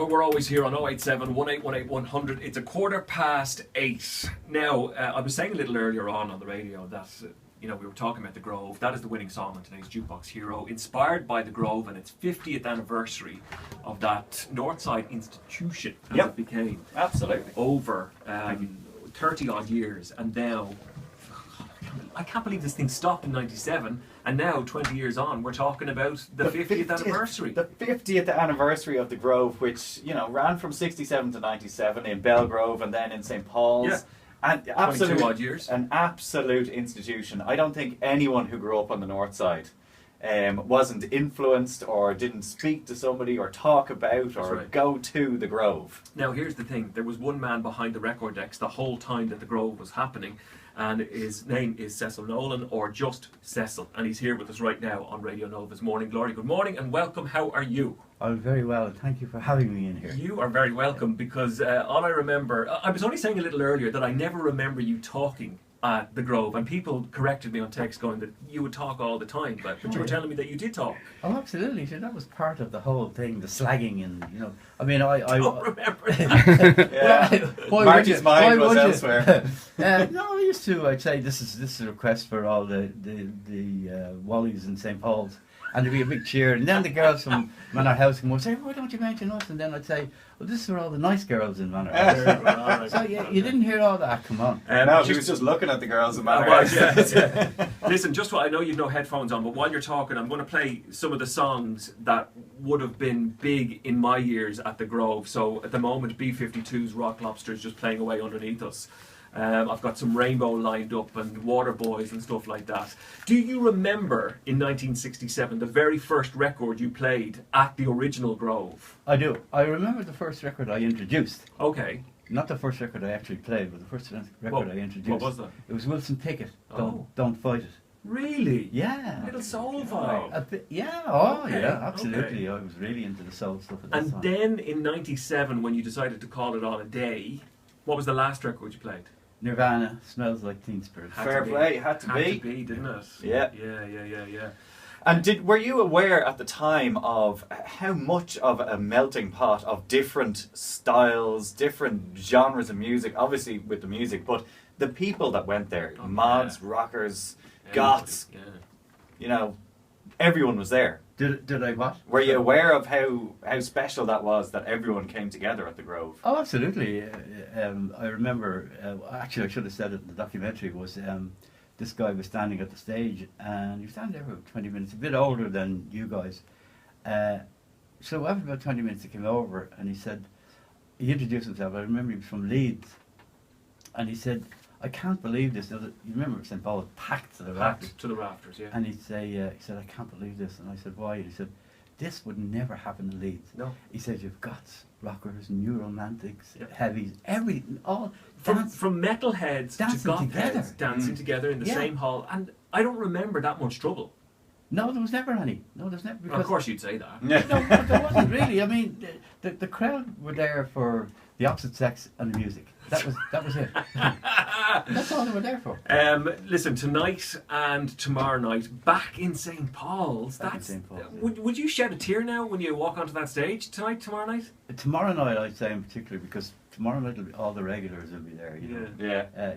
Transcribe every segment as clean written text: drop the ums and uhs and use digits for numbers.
over. We're always here on 087 1818 100. It's 8:15. Now, I was saying a little earlier on the radio that we were talking about the Grove. That is the winning song on today's Jukebox Hero, inspired by the Grove and its 50th anniversary of that Northside institution as it became. Absolutely. Over 30 odd years, and now I can't believe this thing stopped in 97, and now 20 years on we're talking about the 50th anniversary. The 50th anniversary of the Grove, which ran from 67 to 97 in Belgrove and then in St. Paul's. Yeah. And 22 odd years. An absolute institution. I don't think anyone who grew up on the north side wasn't influenced or didn't speak to somebody or talk about or go to the Grove. Now here's the thing, there was one man behind the record decks the whole time that the Grove was happening, and his name is Cecil Nolan, or just Cecil, and he's here with us right now on Radio Nova's Morning Glory. Good morning and welcome. How are you? I'm very well, and thank you for having me in here. You are very welcome, because all I remember, I was only saying a little earlier that I never remember you talking at the Grove, and people corrected me on text going that you would talk all the time, but you were telling me that you did talk. Oh, absolutely. So that was part of the whole thing, the slagging, and I mean, I don't remember that. Marty's mind was elsewhere. No, I used to. I'd say this is a request for all the Wallies in St. Paul's. And there'd be a big cheer, and then the girls from Manor House would say, "Why don't you mention us?" And then I'd say, "Well, this is for all the nice girls in Manor House." So you didn't hear all that. Come on. No, she was just looking at the girls in Manor House. Yeah. Listen, just what I know, you've no headphones on, but while you're talking, I'm going to play some of the songs that would have been big in my years at the Grove. So at the moment, B-52's Rock Lobster is just playing away underneath us. I've got some Rainbow lined up and Water Boys and stuff like that. Do you remember in 1967 the very first record you played at the original Grove? I do. I remember the first record I introduced. Okay. Not the first record I actually played, but the first record I introduced. What was that? It was Wilson Pickett. Don't Fight It. Really? Yeah. Little soul vibe. A bit, yeah. Oh, Okay. yeah. Absolutely. Okay. I was really into the soul stuff at that And time. then in 97, when you decided to call it all a day, what was the last record you played? Nirvana, Smells Like Teen Spirit. Fair play, had to be, didn't it? Yeah. Yeah. And were you aware at the time of how much of a melting pot of different styles, different genres of music, obviously with the music, but the people that went there, mods, rockers, goths, everyone was there. Did I what? Were you aware of how special that was, that everyone came together at the Grove? Oh, absolutely. I remember, actually I should have said it in the documentary, was this guy was standing at the stage, and he was standing there for 20 minutes, a bit older than you guys. So after about 20 minutes he came over and he introduced himself. I remember he was from Leeds, and he said, "I can't believe this." You remember St. Paul was packed to the rafters. To the rafters, yeah. And he said, "I can't believe this." And I said, "Why?" And he said, "This would never happen in Leeds." No. He said, "You've goths, rockers, new romantics, heavies, everything, all from metalheads to goth heads dancing together in the same hall." And I don't remember that much trouble. No, there was never any. No, there's never. Well, of course you'd say that. No, but there wasn't really. I mean, the crowd were there for the opposite sex and the music. That was it. That's all they were there for. Listen, tonight and tomorrow night, back in St. Paul's. Would you shed a tear now when you walk onto that stage tonight, tomorrow night? Tomorrow night, I'd say in particular, because tomorrow night all the regulars will be there.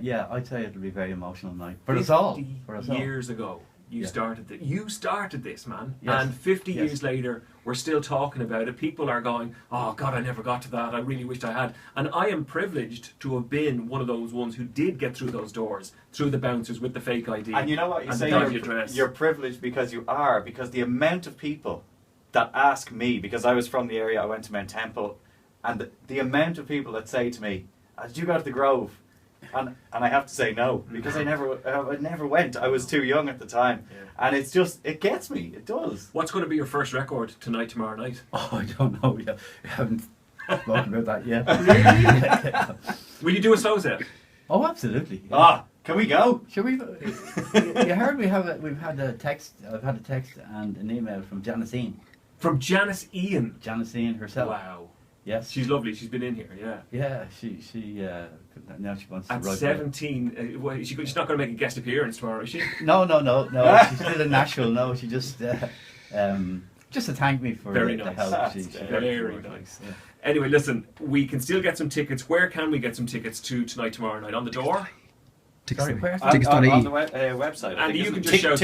Yeah, I'd say it'll be a very emotional night for us all. Years ago. You started this, man. Yes. And 50 years later, we're still talking about it. People are going, "Oh God, I never got to that. I really wished I had." And I am privileged to have been one of those ones who did get through those doors, through the bouncers with the fake ID. And you know what? You say you're privileged because the amount of people that ask me, because I was from the area, I went to Mount Temple, and the amount of people that say to me, "Did you go to the Grove?" And I have to say no, because I never went. I was too young at the time, and it gets me. It does. What's going to be your first record tonight, tomorrow night? Oh, I don't know. We haven't spoken about that yet. Really? Will you do a slow set? Oh, absolutely. Yeah. Can we go? Shall we? You heard we've had a text. I've had a text and an email from Janice Ian. From Janice Ian. Janice Ian herself. Wow. Yes. She's lovely. She's been in here, yeah. Yeah, she now she wants to At write 17, she's not going to make a guest appearance tomorrow, is she? No. She's still in Nashville. No, she just to thank me for very the nice. help. Very nice. Anyway, listen, we can still get some tickets. Where can we get some tickets to tonight, tomorrow night? On the door? Sorry, where? On Tickets.ie. the website. And you can just shout